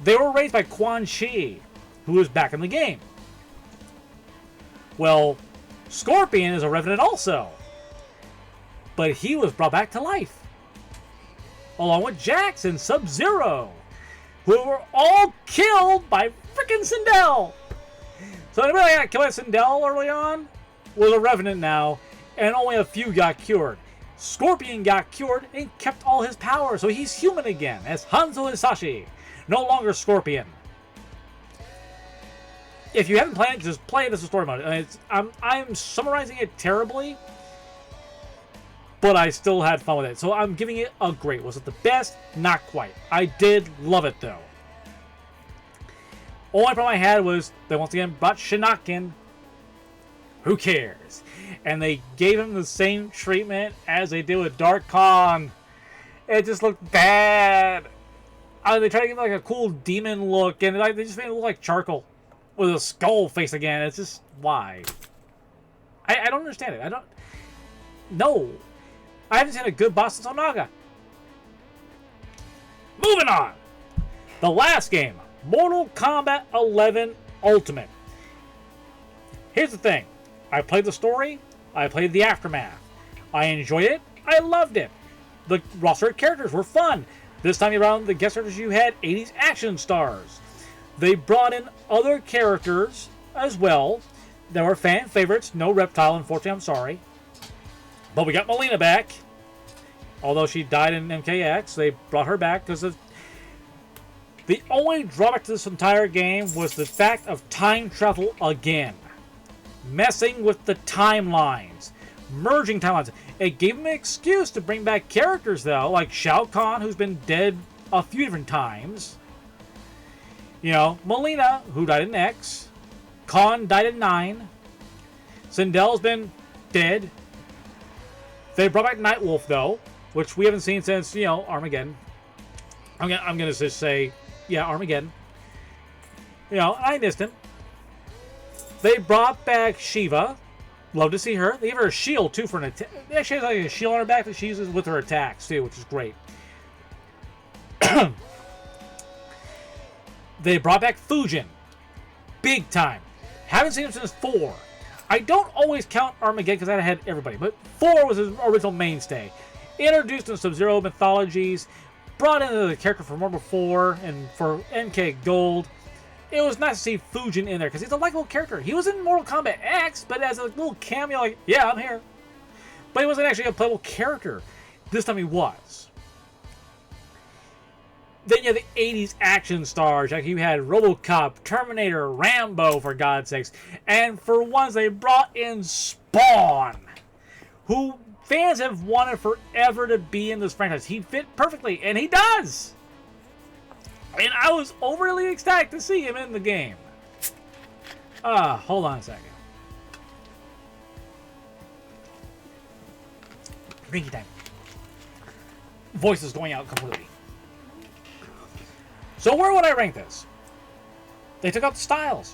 They were raised by Quan Chi, who is back in the game. Well, Scorpion is a Revenant also, but he was brought back to life, along with Jax and Sub-Zero, who were all killed by frickin' Sindel. So anybody that got killed by Sindel early on was a Revenant now, and only a few got cured. Scorpion got cured and kept all his power, so he's human again, as Hanzo Hisashi, no longer Scorpion. If you haven't played it, just play it as a story mode. I'm summarizing it terribly, but I still had fun with it. So I'm giving it a great. Was it the best? Not quite. I did love it, though. Only problem I had was they once again brought Shinnok in. Who cares? And they gave him the same treatment as they did with Dark Khan. It just looked bad. They tried to give him like a cool demon look, and they just made it look like charcoal with a skull face again. It's just, why? I don't understand it. No. I haven't seen a good boss since Onaga. Moving on. The last game, Mortal Kombat 11 Ultimate. Here's the thing. I played the story. I played the aftermath. I enjoyed it. I loved it. The roster of characters were fun. This time around, the guest characters you had 80s action stars. They brought in other characters as well. There were fan favorites. No Reptile, unfortunately. I'm sorry. But we got Melina back. Although she died in MKX, they brought her back because of... The only drawback to this entire game was the fact of time travel again. Messing with the timelines. Merging timelines. It gave them an excuse to bring back characters, though, like Shao Kahn, who's been dead a few different times. You know, Melina, who died in X. Kahn died in 9. Sindel's been dead. They brought back Nightwolf, though, which we haven't seen since, you know, Armageddon. I'm gonna just say, yeah, Armageddon. You know, I missed him. They brought back Shiva. Love to see her. They gave her a shield, too, for an attack. She actually has like a shield on her back that she uses with her attacks, too, which is great. They brought back Fujin. Big time. Haven't seen him since 4. I don't always count Armageddon because I had everybody, but 4 was his original mainstay. Introduced in Sub-Zero mythologies, brought in the character from Mortal 4 and for MK Gold. It was nice to see Fujin in there because he's a likable character. He was in Mortal Kombat X, but as a little cameo, like, yeah, I'm here. But he wasn't actually a playable character. This time he was. Then you have the 80s action stars. Like you had RoboCop, Terminator, Rambo, for God's sakes. And for once, they brought in Spawn, who fans have wanted forever to be in this franchise. He fit perfectly, and he does. And I was overly ecstatic to see him in the game. Hold on a second. Drinky time. Voice is going out completely. So where would I rank this? They took out the styles.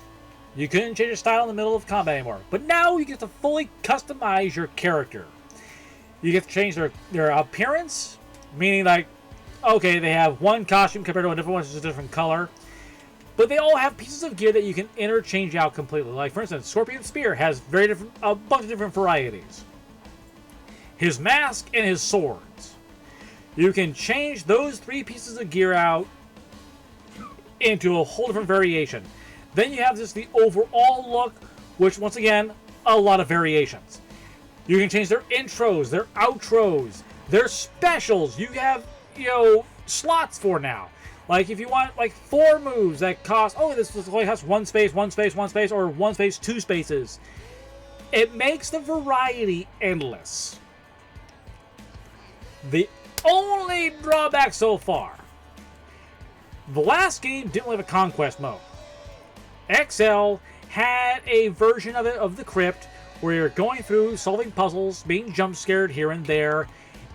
You couldn't change your style in the middle of combat anymore. But now you get to fully customize your character. You get to change their appearance, meaning like, okay, they have one costume compared to a different one, which is a different color. But they all have pieces of gear that you can interchange out completely. Like, for instance, Scorpion Spear has a bunch of different varieties. His mask and his swords. You can change those 3 pieces of gear out into a whole different variation. Then you have just the overall look, which, once again, a lot of variations. You can change their intros, their outros, their specials. You have, you know, slots for now. Like if you want like 4 moves that cost, oh, this only has 1 space, 1 space, 1 space, or 1 space, 2 spaces. It makes the variety endless. The only drawback so far, the last game didn't have a conquest mode. XL had a version of it, of the crypt, where you're going through, solving puzzles, being jump scared here and there,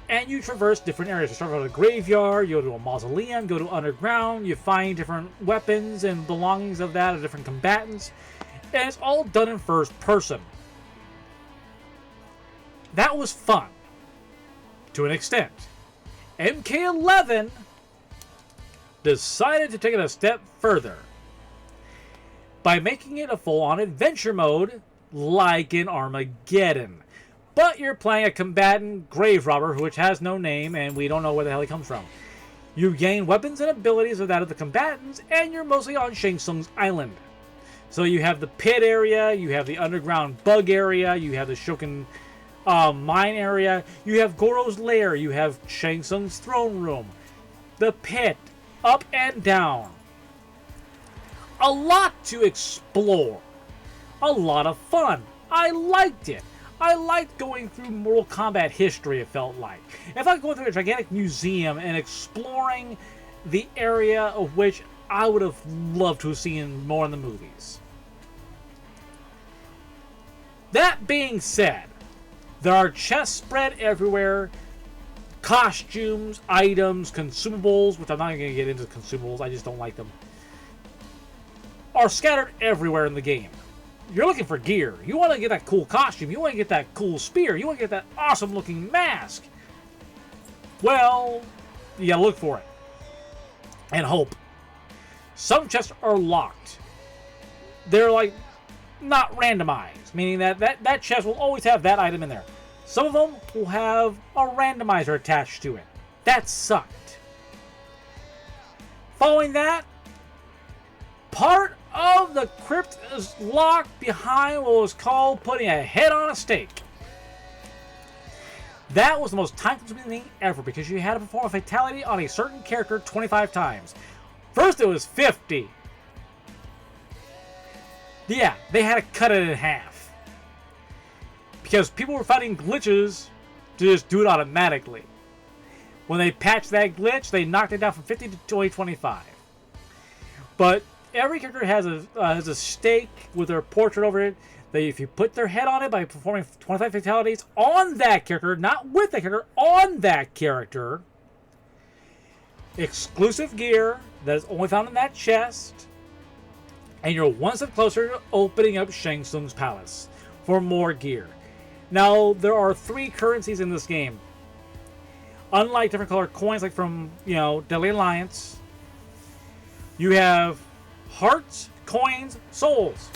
and you traverse different areas. You start out a graveyard, you go to a mausoleum, go to underground, you find different weapons and belongings of that, of different combatants, and it's all done in first person. That was fun, to an extent. MK11 decided to take it a step further by making it a full-on adventure mode like in Armageddon. But you're playing a combatant grave robber which has no name and we don't know where the hell he comes from. You gain weapons and abilities of that of the combatants, and you're mostly on Shang Tsung's island. So you have the pit area, you have the underground bug area, you have the Shokin mine area, you have Goro's lair, you have Shang Tsung's throne room, the pit, up and down. A lot to explore. A lot of fun. I liked it. I liked going through Mortal Kombat history, it felt like. If I go through a gigantic museum and exploring the area of which I would have loved to have seen more in the movies. That being said, there are chests spread everywhere, costumes, items, consumables, which I'm not going to get into consumables, I just don't like them, are scattered everywhere in the game. You're looking for gear. You want to get that cool costume. You want to get that cool spear. You want to get that awesome looking mask. Well, you gotta look for it. And hope. Some chests are locked. They're like not randomized, meaning that chest will always have that item in there. Some of them will have a randomizer attached to it. That sucked. Following that, part of the crypt is locked behind what was called putting a head on a stake. That was the most time-consuming thing ever because you had to perform a fatality on a certain character 25 times. First it was 50. Yeah, they had to cut it in half. Because people were finding glitches to just do it automatically. When they patched that glitch, they knocked it down from 50 to 25. But every character has a stake with their portrait over it. That if you put their head on it by performing 25 fatalities on that character, not with that character, on that character, exclusive gear that is only found in that chest, and you're one step closer to opening up Shang Tsung's palace for more gear. Now, there are 3 currencies in this game. Unlike different colored coins, like from, Deadly Alliance, you have hearts, coins, souls,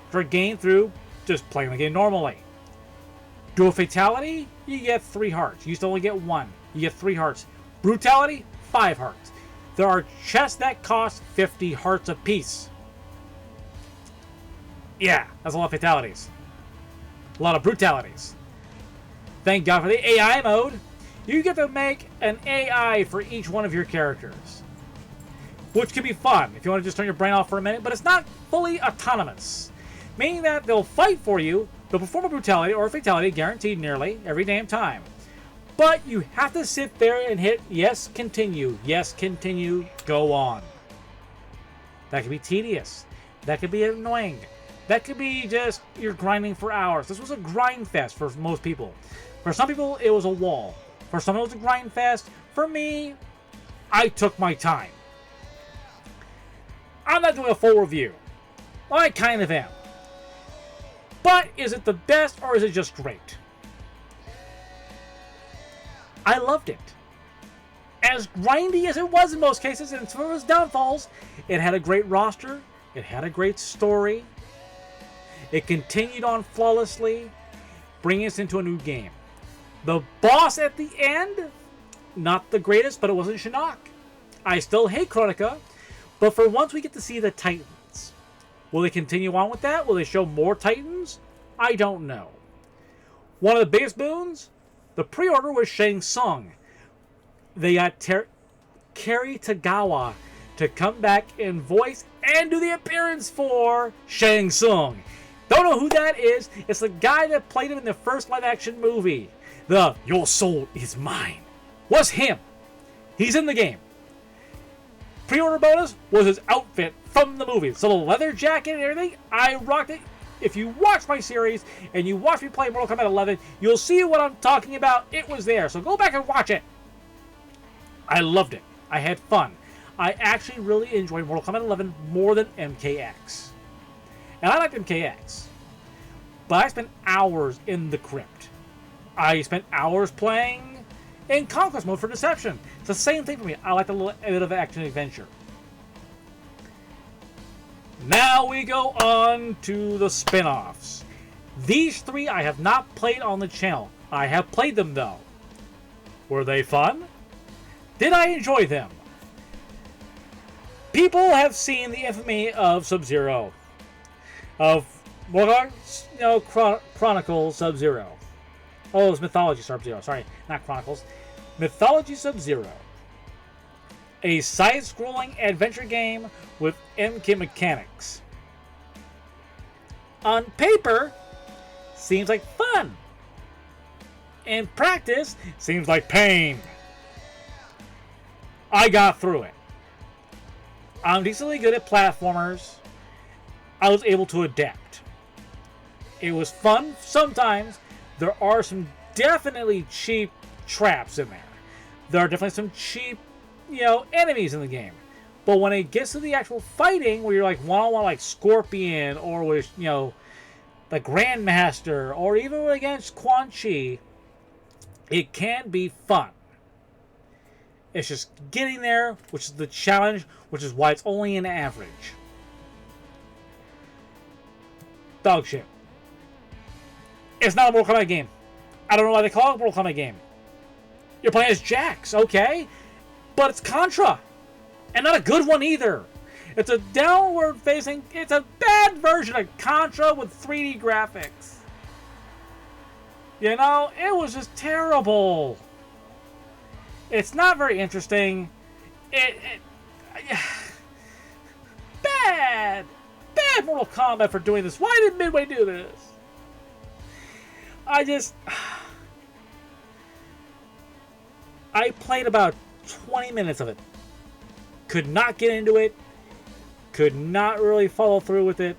which are gained through just playing the game normally. Do a fatality, you get 3 hearts. You used to only get 1. You get 3 hearts. Brutality, 5 hearts. There are chests that cost 50 hearts apiece. Yeah, that's a lot of fatalities. A lot of brutalities. Thank God for the AI mode. You get to make an AI for each one of your characters, which can be fun if you want to just turn your brain off for a minute, but it's not fully autonomous. Meaning that they'll fight for you, they'll perform a brutality or a fatality guaranteed nearly every damn time. But you have to sit there and hit yes, continue, go on. That can be tedious. That could be annoying. That could be just you're grinding for hours. This was a grind fest for most people. For some people, it was a wall. For some, it was a grind fest. For me, I took my time. I'm not doing a full review. I kind of am. But is it the best or is it just great? I loved it. As grindy as it was in most cases, and some of its downfalls, it had a great roster, it had a great story, it continued on flawlessly, bringing us into a new game. The boss at the end, not the greatest, but it wasn't Shinnok. I still hate Chronica, but for once we get to see the Titans. Will they continue on with that? Will they show more Titans? I don't know. One of the biggest boons, the pre-order was Shang Tsung. They got Kerry Tagawa to come back and voice and do the appearance for Shang Tsung. Don't know who that is? It's the guy that played him in the first live-action movie. The "Your soul is mine" was him. He's in the game. Pre-order bonus was his outfit from the movie. So the leather jacket and everything, I rocked it. If you watch my series and you watch me play Mortal Kombat 11, you'll see what I'm talking about. It was there. So go back and watch it. I loved it. I had fun. I actually really enjoyed Mortal Kombat 11 more than MKX. And I liked MKX. But I spent hours in the crypt. I spent hours playing in Conquest mode for Deception. It's the same thing for me. I like a little bit of action adventure. Now we go on to the spin-offs. These three I have not played on the channel. I have played them though. Were they fun? Did I enjoy them? People have seen the infamy of Sub-Zero. Of Chronicles Sub-Zero. Oh, it was Mythology Sub-Zero. Sorry, not Chronicles. Mythology Sub-Zero. A side-scrolling adventure game with MK mechanics. On paper, seems like fun. In practice, seems like pain. I got through it. I'm decently good at platformers. I was able to adapt. It was fun sometimes. There are some definitely cheap traps in there. There are definitely some cheap, enemies in the game. But when it gets to the actual fighting, where you're like one-on-one like Scorpion, or with, the Grandmaster, or even against Quan Chi, it can be fun. It's just getting there, which is the challenge, which is why it's only an average. Dog shit. It's not a Mortal Kombat game. I don't know why they call it a Mortal Kombat game. You're playing as Jax, okay? But it's Contra. And not a good one either. It's a downward facing, it's a bad version of Contra with 3D graphics. It was just terrible. It's not very interesting. Bad Mortal Kombat for doing this. Why did Midway do this? I played about 20 minutes of it. Could not get into it. Could not really follow through with it.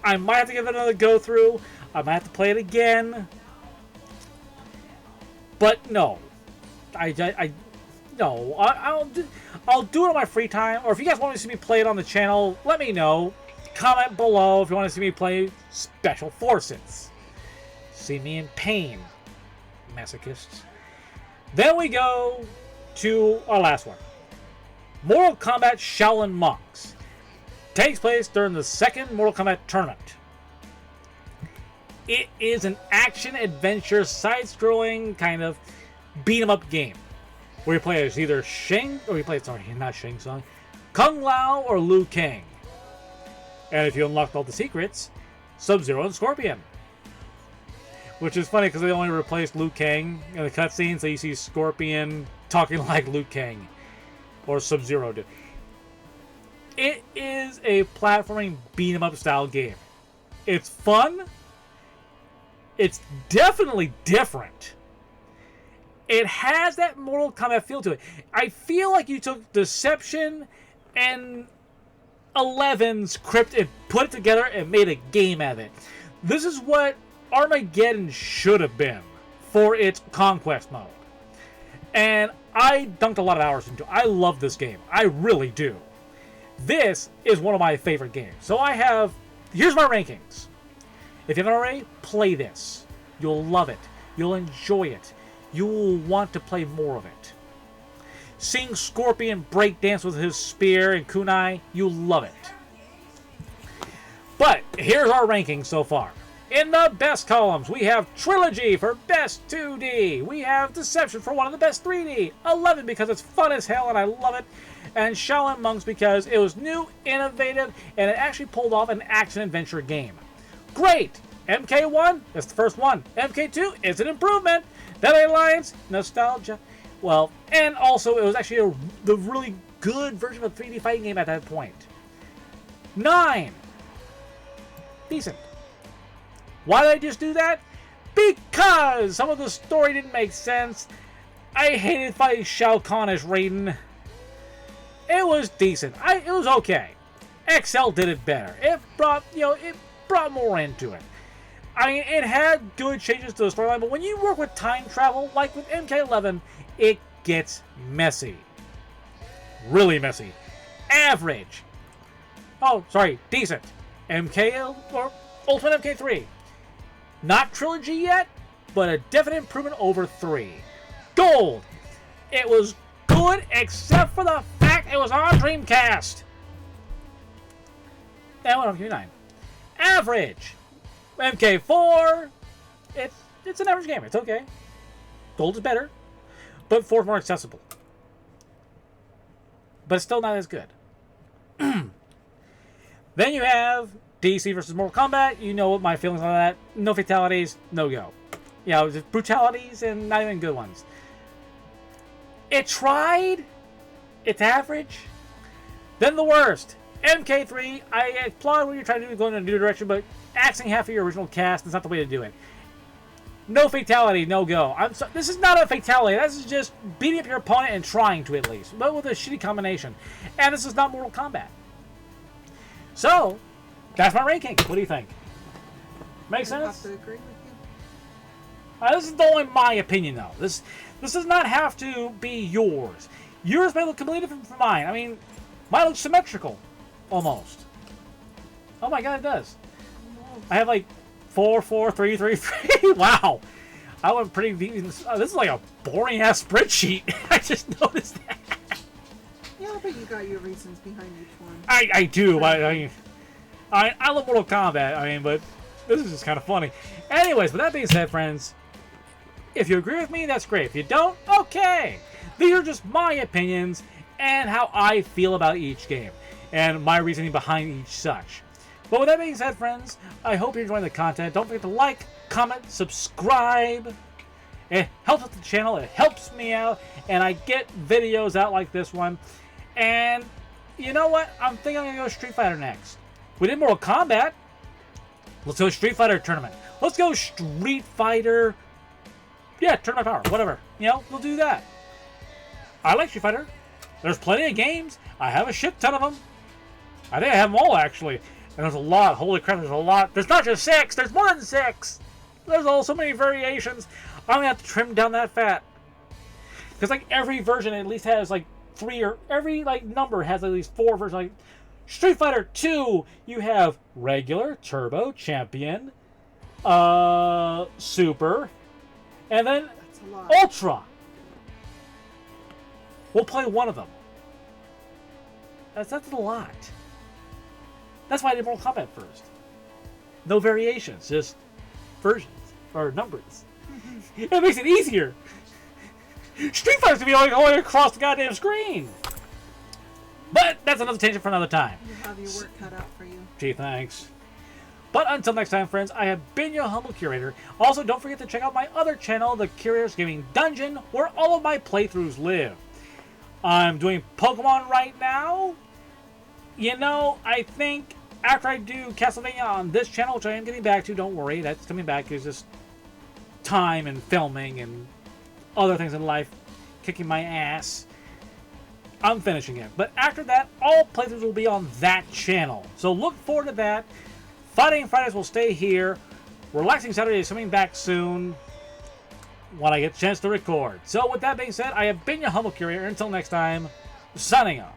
I might have to give it another go through. I might have to play it again. But no. No. I'll do it on my free time. Or if you guys want to see me play it on the channel, let me know. Comment below if you want to see me play Special Forces. See me in pain, masochists. Then we go to our last one. Mortal Kombat Shaolin Monks. Takes place during the second Mortal Kombat tournament. It is an action-adventure, side-scrolling kind of beat-em-up game. Where you play as either Kung Lao or Liu Kang. And if you unlock all the secrets, Sub-Zero and Scorpion. Which is funny because they only replaced Liu Kang in the cutscene, so you see Scorpion talking like Liu Kang. Or Sub-Zero did. It is a platforming beat-em-up style game. It's fun. It's definitely different. It has that Mortal Kombat feel to it. I feel like you took Deception and 11's Crypt and put it together and made a game out of it. This is what Armageddon should have been for its Conquest mode. And I dunked a lot of hours into it. I love this game. I really do. This is one of my favorite games. So here's my rankings. If you haven't already, play this. You'll love it. You'll enjoy it. You will want to play more of it. Seeing Scorpion breakdance with his spear and kunai, you'll love it. But here's our rankings so far. In the best columns, we have Trilogy for best 2D. We have Deception for one of the best 3D. 11 because it's fun as hell and I love it. And Shaolin Monks because it was new, innovative, and it actually pulled off an action-adventure game. Great! MK1 is the first one. MK2 is an improvement. Deadly Alliance, nostalgia. Well, and also it was actually the really good version of a 3D fighting game at that point. 9. decent. Why did I just do that? Because some of the story didn't make sense. I hated fighting Shao Kahn as Raiden. It was decent. It was okay. XL did it better. It brought, it brought more into it. I mean, it had good changes to the storyline, but when you work with time travel, like with MK11, it gets messy. Really messy. Average. Oh, sorry, decent. MK or Ultimate MK3. Not trilogy yet, but a definite improvement over 3. Gold. It was good except for the fact it was on Dreamcast. And what on MK9? Average. MK4. It's an average game. It's okay. Gold is better, but 4 is more accessible. But it's still not as good. Then you have DC versus Mortal Kombat. You know what my feelings on that. No fatalities, no go. Just brutalities and not even good ones. It tried. It's average. Then the worst. MK3. I applaud what you're trying to do, going in a new direction, but axing half of your original cast is not the way to do it. No fatality, no go. This is not a fatality. This is just beating up your opponent and trying to, at least, but with a shitty combination. And this is not Mortal Kombat. So, that's my ranking. What do you think? Make sense? I have to agree with you. This is only my opinion, though. This does not have to be yours. Yours may look completely different from mine. I mean, mine looks symmetrical, almost. Oh my god, it does. I have like 4, 4, 3, 3, 3. Wow. I went pretty deep. This is like a boring ass spreadsheet. I just noticed that. Yeah, but you got your reasons behind each one. I do. I love Mortal Kombat. But this is just kind of funny. Anyways, with that being said, friends, if you agree with me, that's great. If you don't, okay. These are just my opinions and how I feel about each game and my reasoning behind each such. But with that being said, friends, I hope you're enjoying the content. Don't forget to like, comment, subscribe. It helps with the channel. It helps me out. And I get videos out like this one. And you know what? I'm thinking I'm going to go Street Fighter next. We did Mortal Kombat. Let's go Street Fighter tournament. Let's go Street Fighter. Yeah, Tournament Power. Whatever. We'll do that. I like Street Fighter. There's plenty of games. I have a shit ton of them. I think I have them all, actually. And there's a lot. Holy crap, there's a lot. There's not just 6. There's more than 6. There's also many variations. I'm going to have to trim down that fat. Because, like, every version at least has, like, 3 or... Every, like, number has at least 4 versions. Like, Street Fighter 2, you have Regular, Turbo, Champion, Super, and then Ultra. We'll play one of them. That's a lot. That's why I did Mortal Kombat first. No variations, just versions or numbers. It makes it easier. Street Fighter's gonna be going across the goddamn screen. But that's another tangent for another time. You have your work cut out for you. Gee, thanks. But until next time, friends, I have been your humble curator. Also, don't forget to check out my other channel, The Curator's Gaming Dungeon, where all of my playthroughs live. I'm doing Pokemon right now. I think after I do Castlevania on this channel, which I am getting back to, don't worry, that's coming back. It's just time and filming and other things in life kicking my ass. I'm finishing it. But after that, all playthroughs will be on that channel. So look forward to that. Fighting Fridays will stay here. Relaxing Saturday is coming back soon when I get a chance to record. So with that being said, I have been your humble curator. Until next time, signing off.